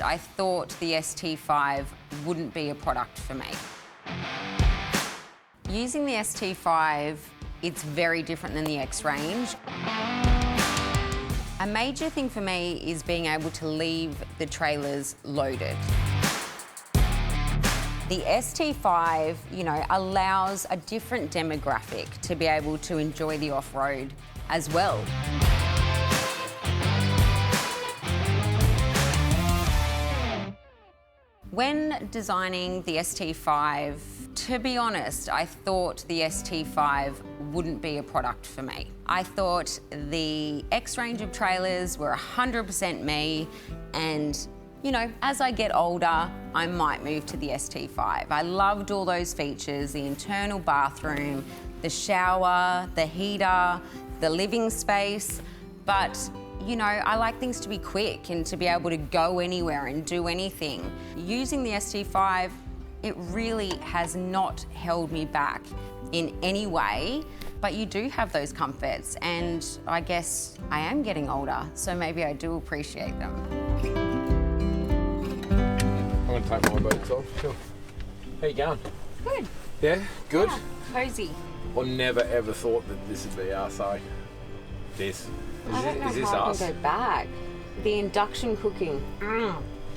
I thought the ST5 wouldn't be a product for me. Using the ST5, it's very different than the X-Range. A major thing for me is being able to leave the trailers loaded. The ST5, allows a different demographic to be able to enjoy the off-road as well. When designing the ST5, to be honest, I thought the ST5 wouldn't be a product for me. I thought the X range of trailers were 100% me, and as I get older, I might move to the ST5. I loved all those features, the internal bathroom, the shower, the heater, the living space, but I like things to be quick and to be able to go anywhere and do anything. Using the ST5, it really has not held me back in any way, but you do have those comforts, and I guess I am getting older, so maybe I do appreciate them. I'm going to take my boots off. Sure. How you going? Good. Yeah? Good? Yeah, cosy. I never ever thought that this would be us, eh? This. I don't know is this how us? I can go back. The induction cooking,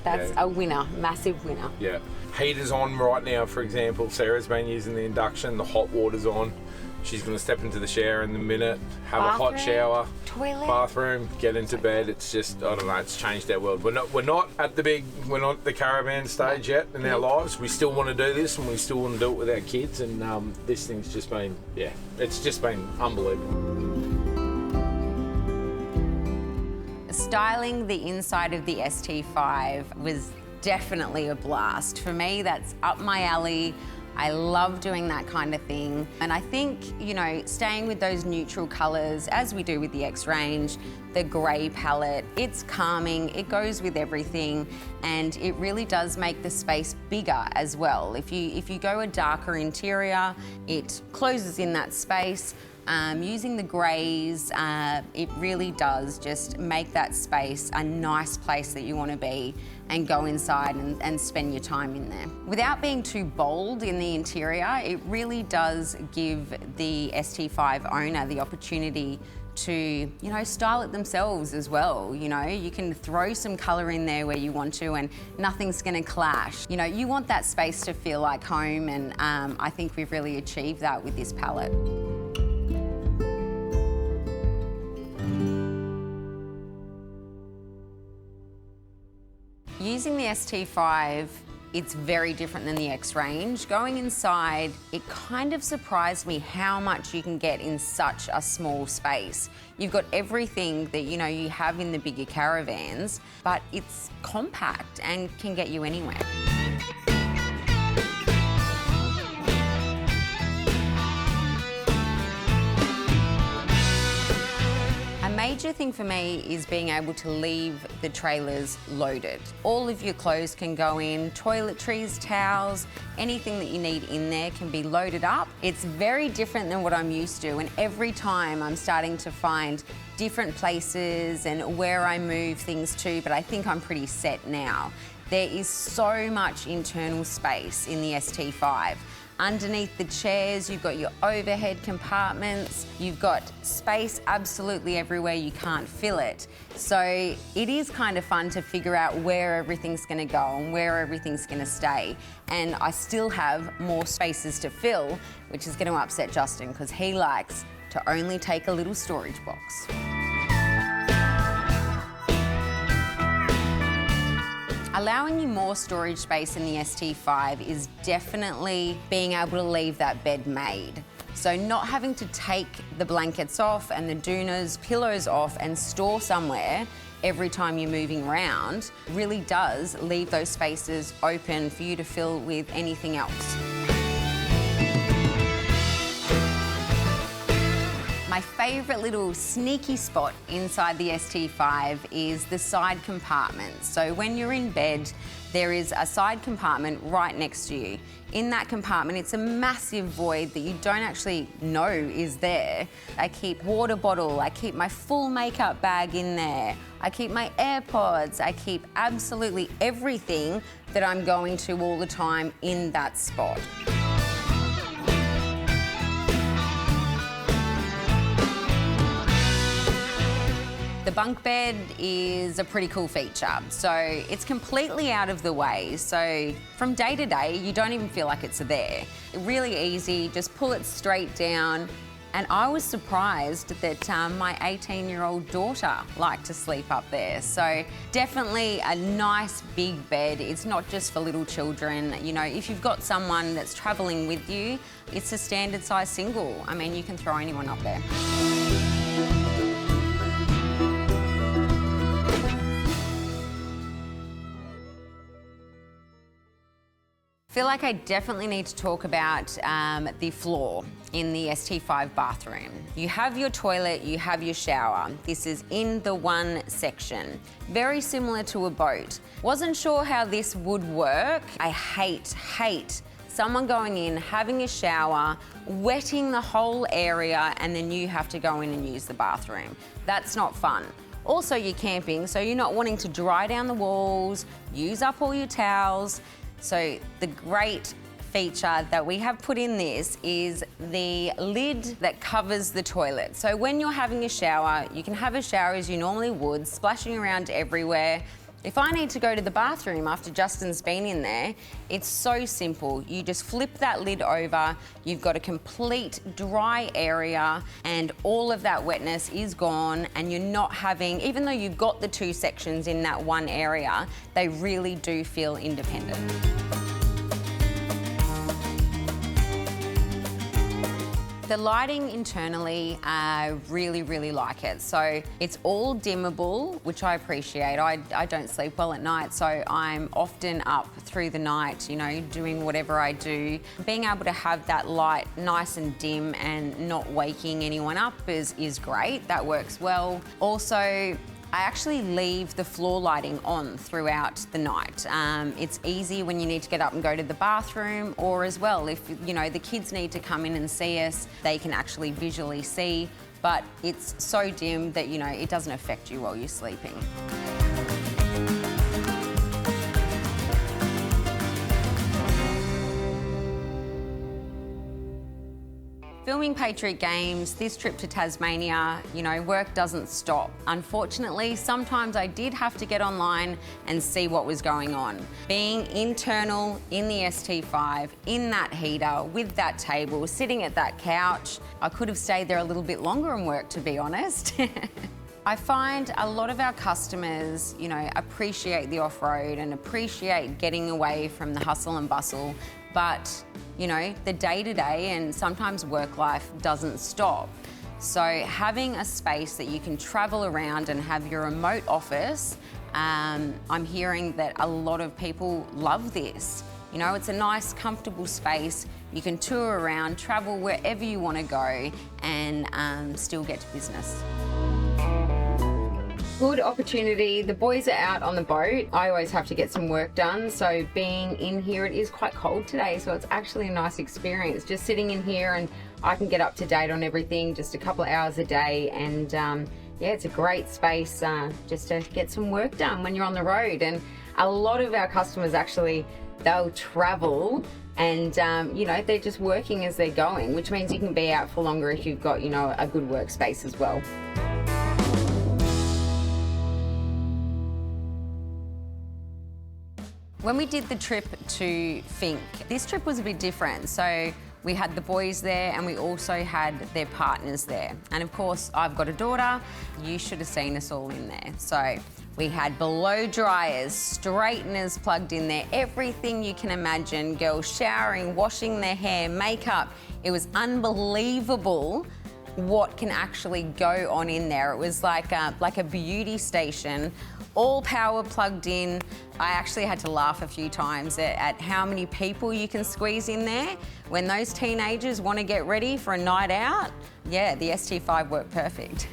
that's a winner, massive winner. Yeah. Heater's on right now, for example. Sarah's been using the induction, the hot water's on. She's going to step into the shower in a minute, have a hot shower, toilet, bathroom, get into bed. It's just, I don't know, it's changed our world. We're not at the caravan stage yet in our lives. We still want to do this, and we still want to do it with our kids, and this thing's just been, it's just been unbelievable. Styling the inside of the ST5 was definitely a blast. For me, that's up my alley. I love doing that kind of thing. And I think, staying with those neutral colours, as we do with the X-Range, the grey palette, it's calming, it goes with everything, and it really does make the space bigger as well. If you go a darker interior, it closes in that space. Using the greys, it really does just make that space a nice place that you want to be and go inside and spend your time in there. Without being too bold in the interior, it really does give the ST5 owner the opportunity to, style it themselves as well. You can throw some colour in there where you want to, and nothing's going to clash. You want that space to feel like home, and I think we've really achieved that with this palette. Using the ST5, it's very different than the X-Range. Going inside, it kind of surprised me how much you can get in such a small space. You've got everything that you have in the bigger caravans, but it's compact and can get you anywhere. A major thing for me is being able to leave the trailers loaded. All of your clothes can go in, toiletries, towels, anything that you need in there can be loaded up. It's very different than what I'm used to, and every time I'm starting to find different places and where I move things to, but I think I'm pretty set now. There is so much internal space in the ST5. Underneath the chairs, you've got your overhead compartments, you've got space absolutely everywhere, you can't fill it. So it is kind of fun to figure out where everything's going to go and where everything's going to stay. And I still have more spaces to fill, which is going to upset Justin because he likes to only take a little storage box. Allowing you more storage space in the ST5 is definitely being able to leave that bed made. So not having to take the blankets off and the doonas, pillows off and store somewhere every time you're moving around really does leave those spaces open for you to fill with anything else. My favourite little sneaky spot inside the ST5 is the side compartments. So when you're in bed, there is a side compartment right next to you. In that compartment, it's a massive void that you don't actually know is there. I keep water bottle, I keep my full makeup bag in there, I keep my AirPods, I keep absolutely everything that I'm going to all the time in that spot. The bunk bed is a pretty cool feature. So it's completely out of the way. So from day to day, you don't even feel like it's there. Really easy, just pull it straight down. And I was surprised that my 18-year-old daughter liked to sleep up there. So definitely a nice big bed. It's not just for little children. You know, if you've got someone that's traveling with you, it's a standard size single. I mean, you can throw anyone up there. I feel like I definitely need to talk about the floor in the ST5 bathroom. You have your toilet, you have your shower. This is in the one section. Very similar to a boat. Wasn't sure how this would work. I hate someone going in, having a shower, wetting the whole area, and then you have to go in and use the bathroom. That's not fun. Also, you're camping, so you're not wanting to dry down the walls, use up all your towels. So the great feature that we have put in this is the lid that covers the toilet. So when you're having a shower, you can have a shower as you normally would, splashing around everywhere. If I need to go to the bathroom after Justin's been in there, it's so simple. You just flip that lid over, you've got a complete dry area, and all of that wetness is gone, and you're not having, even though you've got the two sections in that one area, they really do feel independent. The lighting internally, I really like it. So it's all dimmable, which I appreciate. I don't sleep well at night, so I'm often up through the night, you know, doing whatever I do. Being able to have that light nice and dim and not waking anyone up is great. That works well. Also, I actually leave the floor lighting on throughout the night. It's easy when you need to get up and go to the bathroom, or as well, if you know the kids need to come in and see us, they can actually visually see, but it's so dim that, you know, it doesn't affect you while you're sleeping. Filming Patriot Games, this trip to Tasmania, you know, work doesn't stop. Unfortunately, sometimes I did have to get online and see what was going on. Being internal in the ST5, in that heater, with that table, sitting at that couch, I could have stayed there a little bit longer and worked, to be honest. I find a lot of our customers, you know, appreciate the off-road and appreciate getting away from the hustle and bustle, but you know, the day-to-day and sometimes work life doesn't stop. So having a space that you can travel around and have your remote office, I'm hearing that a lot of people love this. You know, it's a nice, comfortable space. You can tour around, travel wherever you want to go, and still get to business. Good opportunity. The boys are out on the boat. I always have to get some work done, so being in here, it is quite cold today, so it's actually a nice experience. Just sitting in here, and I can get up to date on everything just a couple of hours a day, and yeah, it's a great space just to get some work done when you're on the road. And a lot of our customers actually, they'll travel and you know, they're just working as they're going, which means you can be out for longer if you've got, you know, a good workspace as well. When we did the trip to Fink, this trip was a bit different. So we had the boys there and we also had their partners there. And of course, I've got a daughter. You should have seen us all in there. So we had blow dryers, straighteners plugged in there, everything you can imagine. Girls showering, washing their hair, makeup. It was unbelievable what can actually go on in there. It was like a beauty station, all power plugged in. I actually had to laugh a few times at how many people you can squeeze in there. When those teenagers want to get ready for a night out, yeah, the ST5 worked perfect.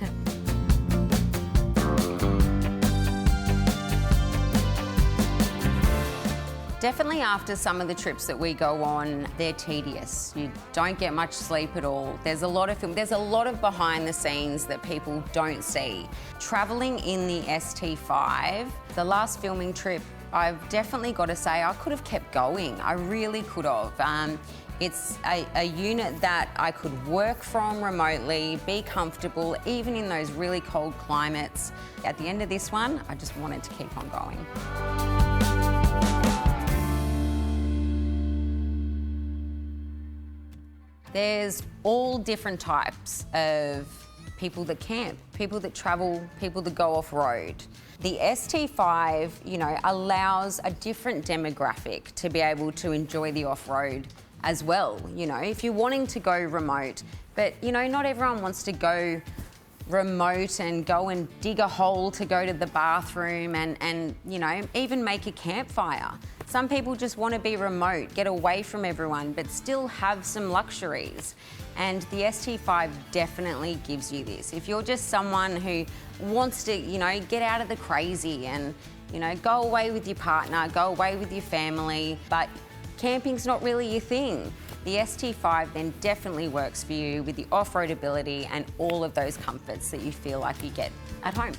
Definitely after some of the trips that we go on, they're tedious. You don't get much sleep at all. There's a lot of film, there's a lot of behind the scenes that people don't see. Traveling in the ST5, the last filming trip, I've definitely got to say I could have kept going. I really could have. It's a unit that I could work from remotely, be comfortable, even in those really cold climates. At the end of this one, I just wanted to keep on going. There's all different types of people that camp, people that travel, people that go off-road. The ST5, you know, allows a different demographic to be able to enjoy the off-road as well. You know, if you're wanting to go remote, but you know, not everyone wants to go remote and go and dig a hole to go to the bathroom and you know, even make a campfire. Some people just want to be remote, get away from everyone, but still have some luxuries. And the ST5 definitely gives you this. If you're just someone who wants to, you know, get out of the crazy and, you know, go away with your partner, go away with your family, but camping's not really your thing, the ST5 then definitely works for you with the off-road ability and all of those comforts that you feel like you get at home.